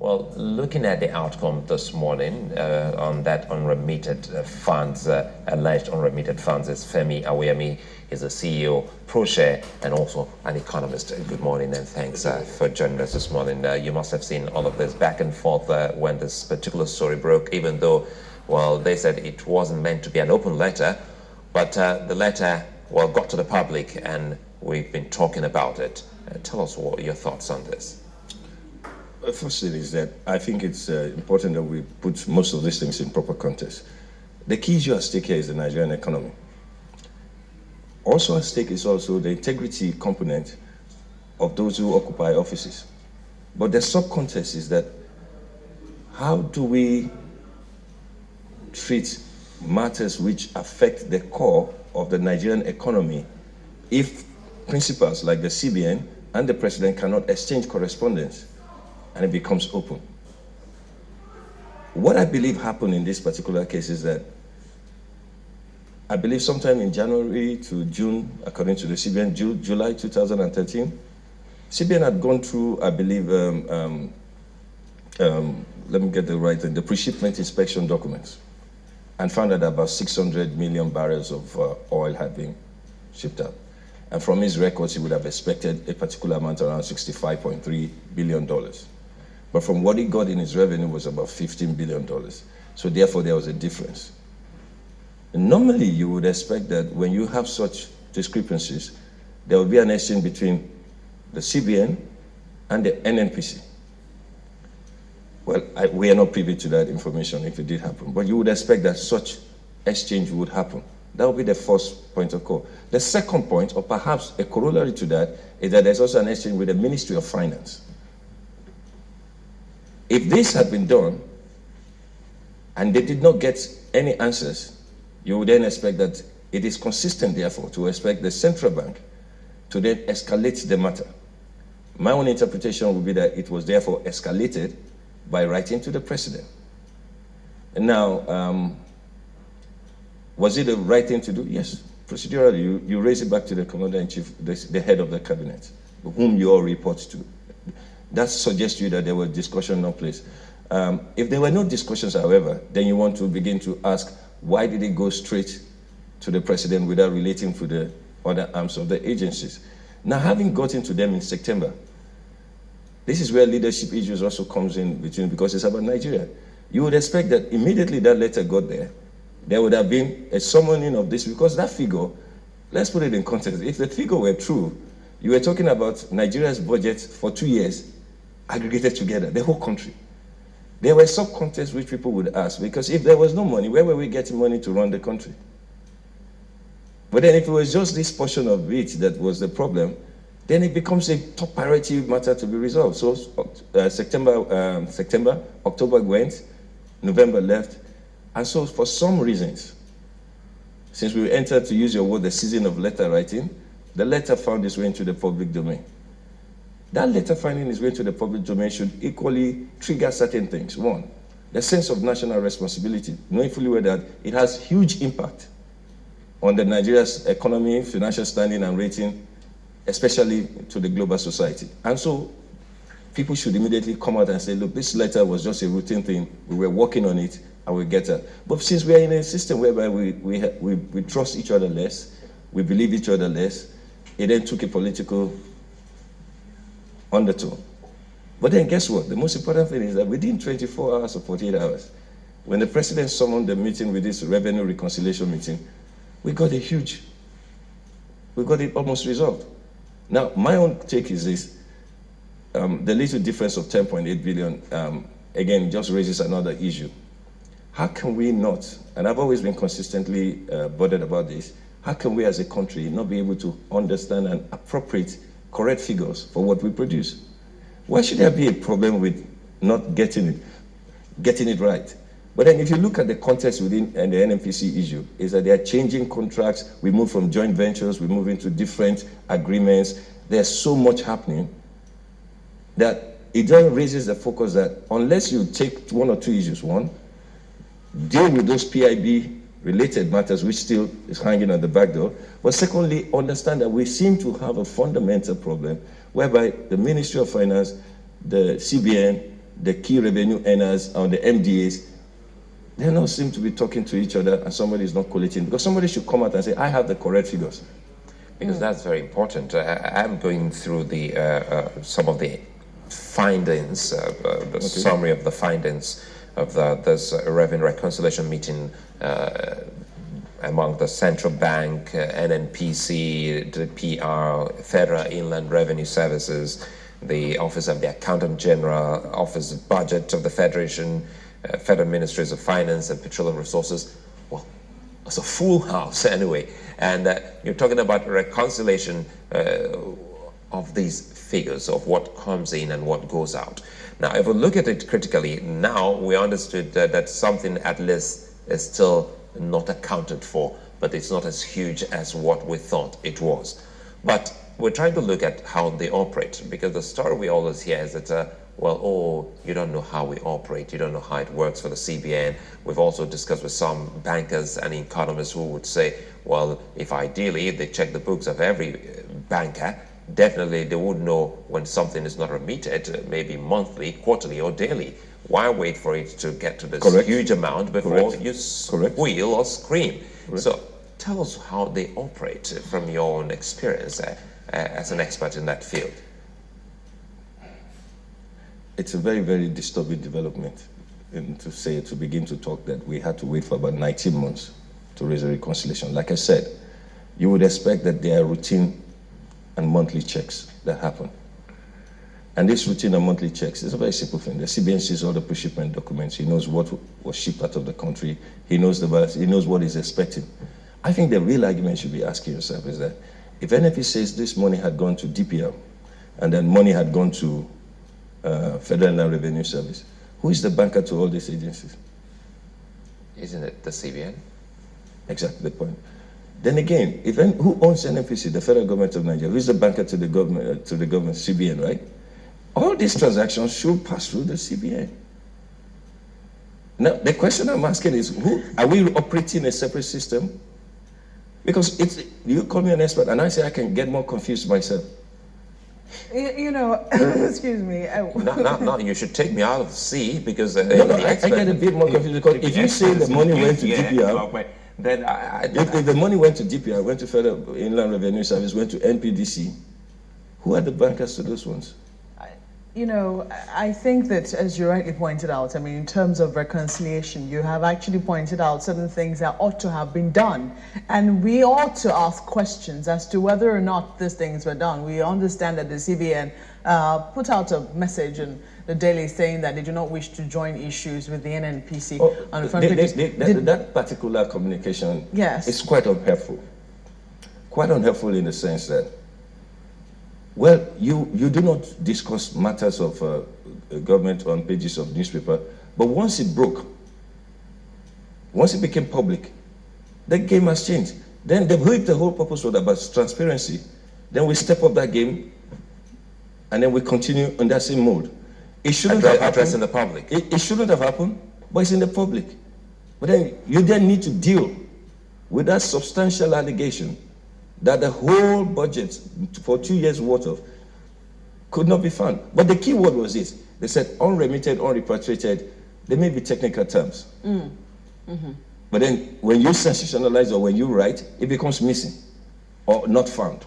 Well, looking at the outcome this morning on that unremitted funds, alleged unremitted funds, is Femi Awoyemi. He's the CEO, Proshare, and also an economist. Good morning and thanks for joining us this morning. You must have seen all of this back and forth when this particular story broke, even though, well, they said it wasn't meant to be an open letter, but the letter, well, got to the public and we've been talking about it. Tell us what your thoughts on this. First thing is that I think it's important that we put most of these things in proper context. The key issue at stake here is the Nigerian economy. Also at stake is also the integrity component of those who occupy offices. But the sub-context is that how do we treat matters which affect the core of the Nigerian economy if principals like the CBN and the president cannot exchange correspondence and it becomes open? What I believe happened in this particular case is that I believe sometime in January to June, according to the CBN, July 2013, CBN had gone through, I believe, let me get the right thing, the pre-shipment inspection documents, and found that about 600 million barrels of oil had been shipped out. And from his records, he would have expected a particular amount around $65.3 billion. But from what he got in his revenue was about $15 billion. So therefore, there was a difference. And normally, you would expect that when you have such discrepancies, there will be an exchange between the CBN and the NNPC. Well, we are not privy to that information if it did happen, but you would expect that such exchange would happen. That would be the first point of call. The second point, or perhaps a corollary to that, is that there's also an exchange with the Ministry of Finance. If this had been done and they did not get any answers, you would then expect that it is consistent, therefore, to expect the central bank to then escalate the matter. My own interpretation would be that it was therefore escalated by writing to the president. And now, was it the right thing to do? Yes. Procedurally, you raise it back to the commander-in-chief, the head of the cabinet, whom you all report to. That suggests to you that there were discussions in place. If there were no discussions, however, then you want to begin to ask, why did it go straight to the president without relating to the other arms of the agencies? Now, having gotten to them in September, this is where leadership issues also comes in between, because it's about Nigeria. You would expect that immediately that letter got there would have been a summoning of this, because that figure, let's put it in context, if the figure were true, you were talking about Nigeria's budget for 2 years aggregated together, the whole country. There were sub-contexts which people would ask, because if there was no money, where were we getting money to run the country? But then if it was just this portion of it that was the problem, then it becomes a top priority matter to be resolved. So September, October went, November left, and so for some reasons, since we entered, to use your word, the season of letter writing, the letter found its way into the public domain. That letter finding its way into the public domain should equally trigger certain things. One, the sense of national responsibility, knowing fully well that it has huge impact on the Nigeria's economy, financial standing and rating, especially to the global society. And so people should immediately come out and say, look, this letter was just a routine thing. We were working on it and we get it. But since we are in a system whereby we trust each other less, we believe each other less, it then took a political undertone. But then guess what? The most important thing is that within 24 hours or 48 hours, when the president summoned the meeting with this revenue reconciliation meeting, we got it almost resolved. Now, my own take is this. The little difference of 10.8 billion, again, just raises another issue. How can we not, and I've always been consistently bothered about this, how can we as a country not be able to understand and appropriate correct figures for what we produce? Why should there be a problem with not getting it right? But then if you look at the context within the NNPC issue, is that they are changing contracts, we move from joint ventures, we move into different agreements. There's so much happening that it then raises the focus that unless you take one or two issues, one, deal with those PIB-related matters, which still is hanging on the back door, but secondly, understand that we seem to have a fundamental problem whereby the Ministry of Finance, the CBN, the key revenue earners or the MDAs, they don't seem to be talking to each other, and somebody is not collating. Because somebody should come out and say, I have the correct figures. Because that's very important. I'm going through the some of the findings, the summary of the findings of this revenue reconciliation meeting among the Central Bank, NNPC, the PR, Federal Inland Revenue Services, the Office of the Accountant General, Office of Budget of the Federation, Federal Ministries of Finance and Petroleum Resources. Well, it's a full house anyway. And you're talking about reconciliation of these figures, of what comes in and what goes out. Now, if we look at it critically, now we understood that something at least is still not accounted for, but it's not as huge as what we thought it was. But we're trying to look at how they operate, because the story we always hear is that, well, oh, you don't know how we operate, you don't know how it works for the CBN. We've also discussed with some bankers and economists who would say, well, if ideally they check the books of every banker, definitely they would know when something is not remitted, maybe monthly, quarterly, or daily. Why wait for it to get to this huge amount before you squeal or scream? So tell us how they operate from your own experience as an expert in that field. It's a very, very disturbing development. And to begin to talk that we had to wait for about 19 months to raise a reconciliation. Like I said, you would expect that there are routine and monthly checks that happen. And this routine and monthly checks is a very simple thing. The CBN sees all the pre-shipment documents. He knows what was shipped out of the country. He knows the balance. He knows what he's expecting. I think the real argument you should be asking yourself is that if NFP says this money had gone to DPR and then money had gone to Federal Inland Revenue Service, who is the banker to all these agencies? Isn't it the CBN? Exactly the point. Then again, who owns NNPC? The federal government of Nigeria. Who is the banker to the government, CBN, right? All these transactions should pass through the CBN. Now, the question I'm asking is, are we operating a separate system? Because you call me an expert, and I say I can get more confused myself. You know, excuse me. No, you should take me out of the sea, because I get a bit more confused, because if you say the money went to DPR, then if the money went to DPR, went to Federal Inland Revenue Service, went to NPDC, who are the bankers to those ones? You know, I think that, as you rightly pointed out, I mean, in terms of reconciliation, you have actually pointed out certain things that ought to have been done. And we ought to ask questions as to whether or not these things were done. We understand that the CBN put out a message in the Daily saying that they do not wish to join issues with the NNPC. That particular communication is quite unhelpful. Quite unhelpful in the sense that, well, you do not discuss matters of government on pages of newspaper, but once it broke, once it became public, the game has changed. Then the whole purpose was about transparency. Then we step up that game, and then we continue on that same mode. It shouldn't have happened. Addressing the public. It shouldn't have happened, but it's in the public. But then you then need to deal with that substantial allegation that the whole budget for 2 years' worth of could not be found. But the key word was this. They said unremitted, unrepatriated. They may be technical terms. But then when you sensationalize or when you write, it becomes missing or not found.